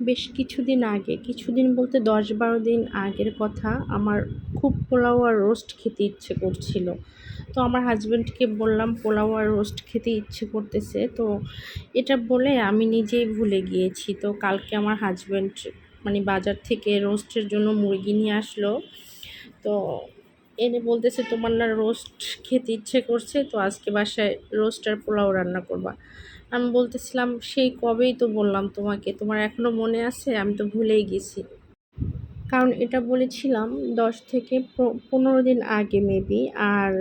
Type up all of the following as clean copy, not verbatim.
বেশ কিছুদিন বলতে ১০-১২ দিন আগের কথা, আমার খুব পোলাও আর রোস্ট খেতে ইচ্ছে করছিল। তো আমার হাসব্যান্ডকে বললাম পোলাও আর রোস্ট খেতে ইচ্ছে করতেছে। তো এটা বলে আমি নিজেই ভুলে গিয়েছি। তো কালকে আমার হাসব্যান্ড মানে বাজার থেকে রোস্টের জন্য মুরগি নিয়ে আসলো। তো এনে বলতেছে, তোমার না রোস্ট খেতে ইচ্ছে করছে, তো আজকে বাসায় রোস্ট আর পোলাও রান্না করবা। আমি বলতেছিলাম, সেই কবেই তো বললাম তোমাকে, তোমার এখনো মনে আছে? আমি তো ভুলেই গেছি। কারণ এটা বলেছিলাম 10 থেকে 15 দিন আগে মেবি। আর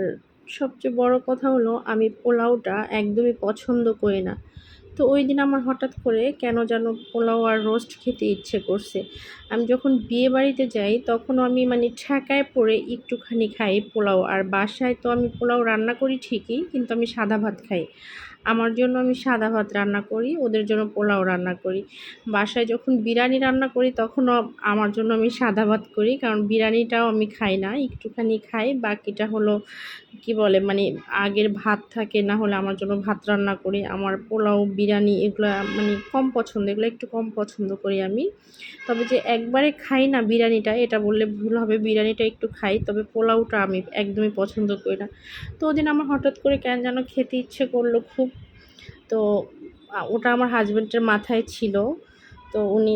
সবচেয়ে বড় কথা হলো, আমি পোলাওটা একদমই পছন্দ করি না। তো ওই দিন আমার হঠাৎ করে কেন যেন পোলাও আর রোস্ট খেতে ইচ্ছে করছে। আমি যখন বিয়ে বাড়িতে যাই তখনও আমি মানে ঠেকায় পড়ে একটুখানি খাই পোলাও। আর বাসায় তো আমি পোলাও রান্না করি ঠিকই, কিন্তু আমি সাদা ভাত খাই। আমার জন্য আমি সাদা ভাত রান্না করি, ওদের জন্য পোলাও রান্না করি। বাসায় যখন বিরিয়ানি রান্না করি তখনও আমার জন্য আমি সাদা ভাত করি, কারণ বিরিয়ানিটাও আমি খাই না, একটুখানি খাই। বাকিটা হলো কি বলে মানে আগের ভাত থাকে, না হলে আমার জন্য ভাত রান্না করি। আমার পোলাও বিরিয়ানি এগুলো মানে কম পছন্দ, এগুলো একটু কম পছন্দ করি আমি। তবে যে একবারে খাই না বিরিয়ানিটা, এটা বললে ভুল হবে। বিরিয়ানিটা একটু খাই, তবে পোলাওটা আমি একদমই পছন্দ করি না। তো ওদিন আমার হঠাৎ করে কেন যেন খেতে ইচ্ছে করলো খুব। তো ওটা আমার হাজব্যান্ডের মাথায় ছিল। তো উনি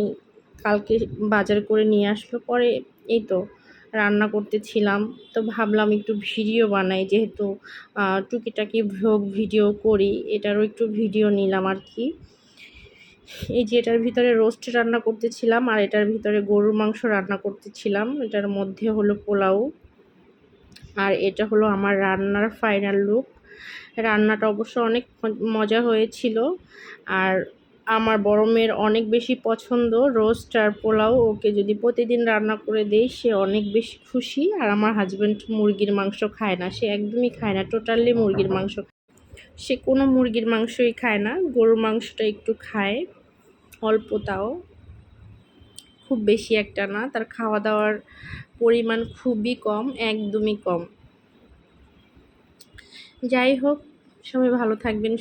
কালকে বাজার করে নিয়ে আসলো। পরে এই তো রান্না করতেছিলাম। তো ভাবলাম একটু ভিডিও বানাই, যেহেতু টুকিটাকি ভ্লগ ভিডিও করি, এটারও একটু ভিডিও নিলাম আর কি। এই যে এটার ভিতরে রোস্ট রান্না করতেছিলাম, আর এটার ভিতরে গরুর মাংস রান্না করতেছিলাম। এটার মধ্যে হলো পোলাও, আর এটা হলো আমার রান্নার ফাইনাল লুক। রান্নাটা অবশ্য অনেক মজা হয়েছিল। আর আমার বড় মেয়ের অনেক বেশি পছন্দ রোস্ট আর পোলাও। ওকে যদি প্রতিদিন রান্না করে দেই সে অনেক বেশি খুশি। আর আমার হাজব্যান্ড মুরগির মাংস খায় না, সে একদমই খায় না, টোটালি মুরগির মাংস। সে কোনো মুরগির মাংসই খায় না, গরুর মাংসটা একটু খায়, অল্প, তাও খুব বেশি একটা না। তার খাওয়া দাওয়ার পরিমাণ খুবই কম, একদমই কম। যাই হোক, সবাই ভালো থাকবেন।